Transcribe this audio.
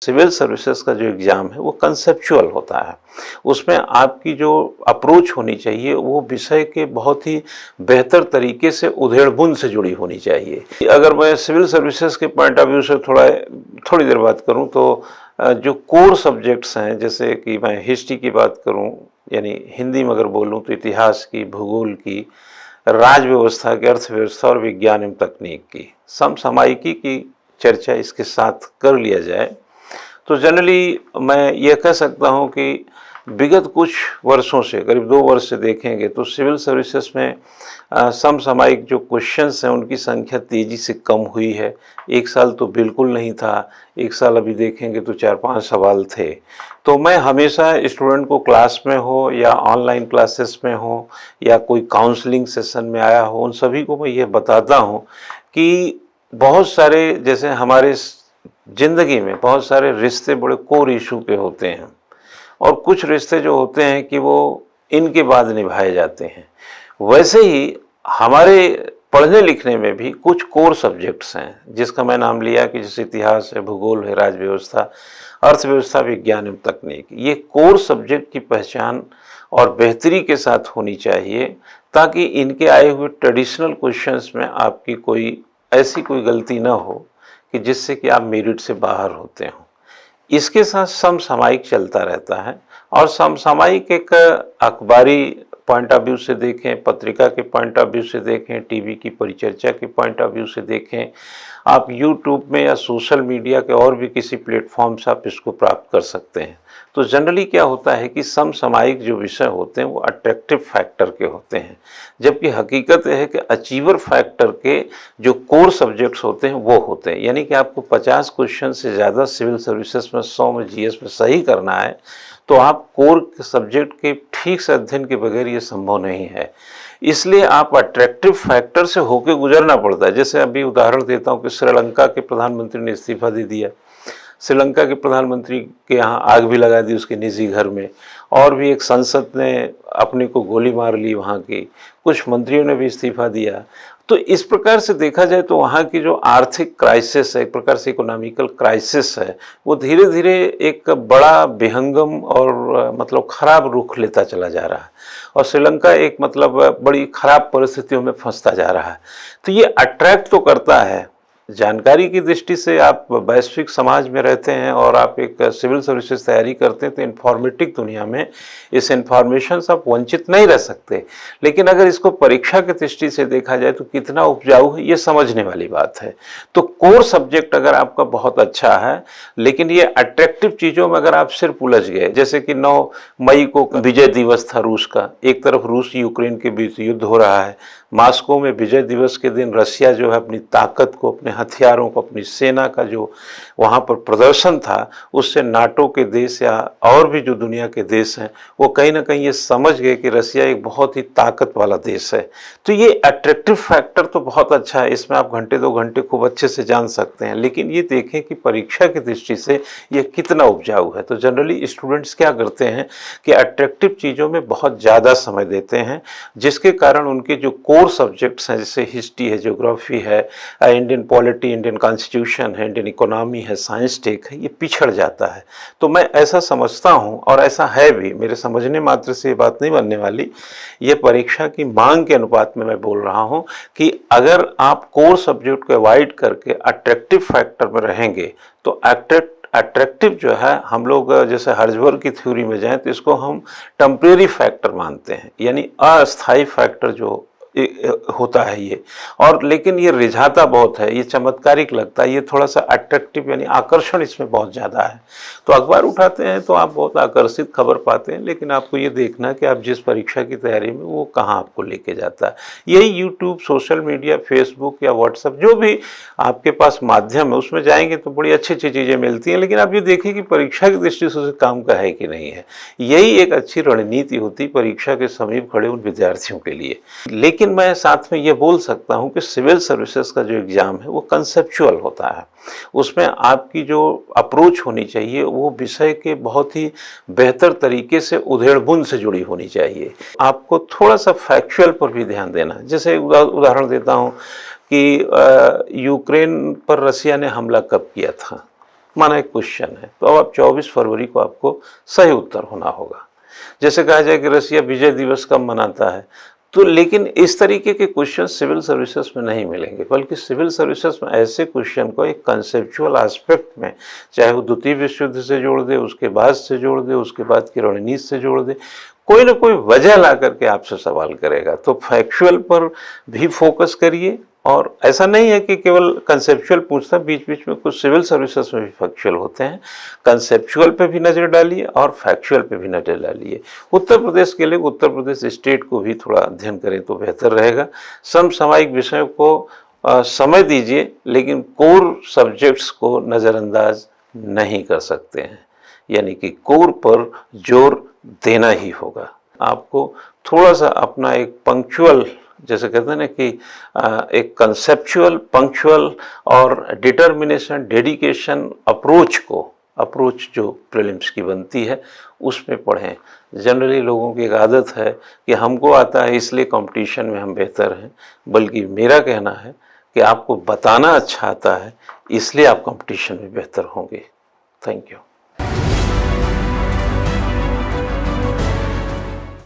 Civil services का जो exam है वो कंसेप्चुअल होता है। उसमें आपकी जो अप्रोच होनी चाहिए वो विषय के बहुत ही बेहतर तरीके से उधेड़-बुन से जुड़ी होनी चाहिए। अगर मैं सिविल सर्विसेज के पॉइंट ऑफ व्यू से थोड़ी देर बात करूँ तो जो कोर सब्जेक्ट्स हैं, जैसे कि मैं हिस्ट्री की बात करूँ, यानी हिंदी में अगर बोलूँ तो इतिहास की, भूगोल की, राज व्यवस्था की, अर्थव्यवस्था और विज्ञान एवं तकनीक की, समसामयिकी की चर्चा इसके साथ कर लिया जाए तो जनरली मैं ये कह सकता हूँ कि विगत कुछ वर्षों से, करीब 2 वर्ष से देखेंगे तो सिविल सर्विसेज में समसामयिक जो क्वेश्चंस हैं उनकी संख्या तेज़ी से कम हुई है। एक साल तो बिल्कुल नहीं था, एक साल अभी देखेंगे तो 4-5 सवाल थे। तो मैं हमेशा स्टूडेंट को क्लास में हो या ऑनलाइन क्लासेस में हो या कोई काउंसलिंग सेशन में आया हो, उन सभी को मैं ये बताता हूँ कि बहुत सारे, जैसे हमारे ज़िंदगी में बहुत सारे रिश्ते बड़े कोर इशू पे होते हैं और कुछ रिश्ते जो होते हैं कि वो इनके बाद निभाए जाते हैं। वैसे ही हमारे पढ़ने लिखने में भी कुछ कोर सब्जेक्ट्स हैं, जिसका मैं नाम लिया कि जैसे इतिहास है, भूगोल है, राज व्यवस्था, अर्थव्यवस्था, विज्ञान एवं तकनीक। ये कोर सब्जेक्ट की पहचान और बेहतरी के साथ होनी चाहिए ताकि इनके आए हुए ट्रेडिशनल क्वेश्चंस में आपकी कोई ऐसी कोई गलती ना हो कि जिससे कि आप मेरिट से बाहर होते हो। इसके साथ समसामयिक चलता रहता है और समसामयिक एक अखबारी पॉइंट ऑफ व्यू से देखें, पत्रिका के पॉइंट ऑफ व्यू से देखें, टीवी की परिचर्चा के पॉइंट ऑफ व्यू से देखें, आप यूट्यूब में या सोशल मीडिया के और भी किसी प्लेटफॉर्म से आप इसको प्राप्त कर सकते हैं। तो जनरली क्या होता है कि समसामयिक जो विषय होते हैं वो अट्रैक्टिव फैक्टर के होते हैं, जबकि हकीकत यह है कि अचीवर फैक्टर के जो कोर सब्जेक्ट्स होते हैं वो होते हैं। यानी कि आपको 50 क्वेश्चन से ज़्यादा सिविल सर्विसेज में, 100 में जीएस में सही करना है तो आप कोर सब्जेक्ट के ठीक से अध्ययन के बगैर ये संभव नहीं है। इसलिए आप अट्रैक्टिव फैक्टर से होकर गुजरना पड़ता है। जैसे अभी उदाहरण देता हूँ कि श्रीलंका के प्रधानमंत्री ने इस्तीफा दे दिया। श्रीलंका के प्रधानमंत्री के यहाँ आग भी लगा दी उसके निजी घर में, और भी एक संसद ने अपने को गोली मार ली वहाँ की, कुछ मंत्रियों ने भी इस्तीफा दिया। तो इस प्रकार से देखा जाए तो वहाँ की जो आर्थिक क्राइसिस है, एक प्रकार से इकोनॉमिकल क्राइसिस है, वो धीरे धीरे एक बड़ा विहंगम और मतलब खराब रुख लेता चला जा रहा है और श्रीलंका एक मतलब बड़ी खराब परिस्थितियों में फंसता जा रहा है। तो ये अट्रैक्ट तो करता है। जानकारी की दृष्टि से आप वैश्विक समाज में रहते हैं और आप एक सिविल सर्विसेज तैयारी करते हैं तो इन्फॉर्मेटिक दुनिया में इस इन्फॉर्मेशन से आप वंचित नहीं रह सकते। लेकिन अगर इसको परीक्षा की दृष्टि से देखा जाए तो कितना उपजाऊ है ये समझने वाली बात है। तो कोर सब्जेक्ट अगर आपका बहुत अच्छा है, लेकिन ये अट्रैक्टिव चीज़ों में अगर आप सिर्फ उलझ गए, जैसे कि 9 मई को विजय दिवस था रूस का, एक तरफ रूस यूक्रेन के बीच युद्ध हो रहा है, मॉस्को में विजय दिवस के दिन रसिया जो है अपनी ताकत को, अपने हथियारों को, अपनी सेना का जो वहाँ पर प्रदर्शन था, उससे नाटो के देश या और भी जो दुनिया के देश हैं वो कहीं ना कहीं ये समझ गए कि रसिया एक बहुत ही ताकत वाला देश है। तो ये अट्रैक्टिव फैक्टर तो बहुत अच्छा है, इसमें आप घंटे 2 घंटे खूब अच्छे से जान सकते हैं। लेकिन ये देखें कि परीक्षा की दृष्टि से ये कितना उपजाऊ है। तो जनरली स्टूडेंट्स क्या करते हैं कि अट्रैक्टिव चीज़ों में बहुत ज़्यादा समय देते हैं, जिसके कारण उनके जो कोर सब्जेक्ट्स हैं, जैसे हिस्ट्री है, ज्योग्राफी है, इंडियन पॉलिटी, इंडियन कॉन्स्टिट्यूशन है, इंडियन इकोनॉमी है, साइंस टेक है, ये पिछड़ जाता है। तो मैं ऐसा समझता हूँ और ऐसा है भी, मेरे समझने मात्र से ये बात नहीं बनने वाली, ये परीक्षा की मांग के अनुपात में मैं बोल रहा हूँ कि अगर आप कोर सब्जेक्ट को अवॉइड करके अट्रैक्टिव फैक्टर में रहेंगे तो अट्रैक्टिव जो है, हम लोग जैसे हर्जबर्ग की थ्योरी में जाएं तो इसको हम टेम्परेरी फैक्टर मानते हैं, यानी अस्थायी फैक्टर जो होता है ये, और लेकिन ये रिझाता बहुत है, ये चमत्कारिक लगता है, ये थोड़ा सा अट्रैक्टिव यानी आकर्षण इसमें बहुत ज़्यादा है। तो अखबार उठाते हैं तो आप बहुत आकर्षित खबर पाते हैं, लेकिन आपको ये देखना है कि आप जिस परीक्षा की तैयारी में वो कहाँ आपको लेके जाता है। यही यूट्यूब, सोशल मीडिया, फेसबुक या व्हाट्सएप जो भी आपके पास माध्यम है उसमें जाएंगे तो बड़ी अच्छी अच्छी चीज़ें मिलती हैं, लेकिन आप ये देखिए कि परीक्षा की दृष्टि से काम का है कि नहीं है। यही एक अच्छी रणनीति होती परीक्षा के समीप खड़े उन विद्यार्थियों के लिए। लेकिन मैं साथ में ये बोल सकता हूँ कि सिविल सर्विसेज का जो एग्ज़ाम है वो कंसेप्चुअल होता है। उसमें आपकी जो अप्रोच होनी चाहिए वो विषय के बहुत ही बेहतर तरीके से उधेड़-बुन से जुड़ी होनी चाहिए। आपको थोड़ा सा फैक्चुअल पर भी ध्यान देना। जैसे उदाहरण देता हूँ कि यूक्रेन पर रसिया ने हमला कब किया था, माना एक क्वेश्चन है, तो अब 24 फरवरी को आपको सही उत्तर होना होगा। जैसे कहा जाए कि रसिया विजय दिवस कब मनाता है, तो लेकिन इस तरीके के क्वेश्चन सिविल सर्विसेज में नहीं मिलेंगे, बल्कि सिविल सर्विसेज में ऐसे क्वेश्चन को एक कंसेप्चुअल एस्पेक्ट में, चाहे वो द्वितीय विश्व युद्ध से जोड़ दे, उसके बाद से जोड़ दे, उसके बाद की रणनीति से जोड़ दे, कोई ना कोई वजह ला करके आपसे सवाल करेगा। तो फैक्चुअल पर भी फोकस करिए, और ऐसा नहीं है कि केवल कंसेप्चुअल पूछता, बीच बीच में कुछ सिविल सर्विसेज में भी फैक्चुअल होते हैं। कंसेप्चुअल पे भी नज़र डालिए और फैक्चुअल पे भी नज़र डालिए। उत्तर प्रदेश के लिए उत्तर प्रदेश स्टेट को भी थोड़ा अध्ययन करें तो बेहतर रहेगा। समसामयिक विषयों को समय दीजिए, लेकिन कोर सब्जेक्ट्स को नज़रअंदाज नहीं कर सकते हैं, यानी कि कोर पर जोर देना ही होगा। आपको थोड़ा सा अपना एक पंक्चुअल, जैसे कहते हैं ना कि एक कंसेप्चुअल, पंक्चुअल और डिटर्मिनेशन, डेडिकेशन अप्रोच जो प्रीलिम्स की बनती है उसमें पढ़ें। जनरली लोगों की एक आदत है कि हमको आता है इसलिए कंपटीशन में हम बेहतर हैं, बल्कि मेरा कहना है कि आपको बताना अच्छा आता है, इसलिए आप कंपटीशन में बेहतर होंगे। Thank you.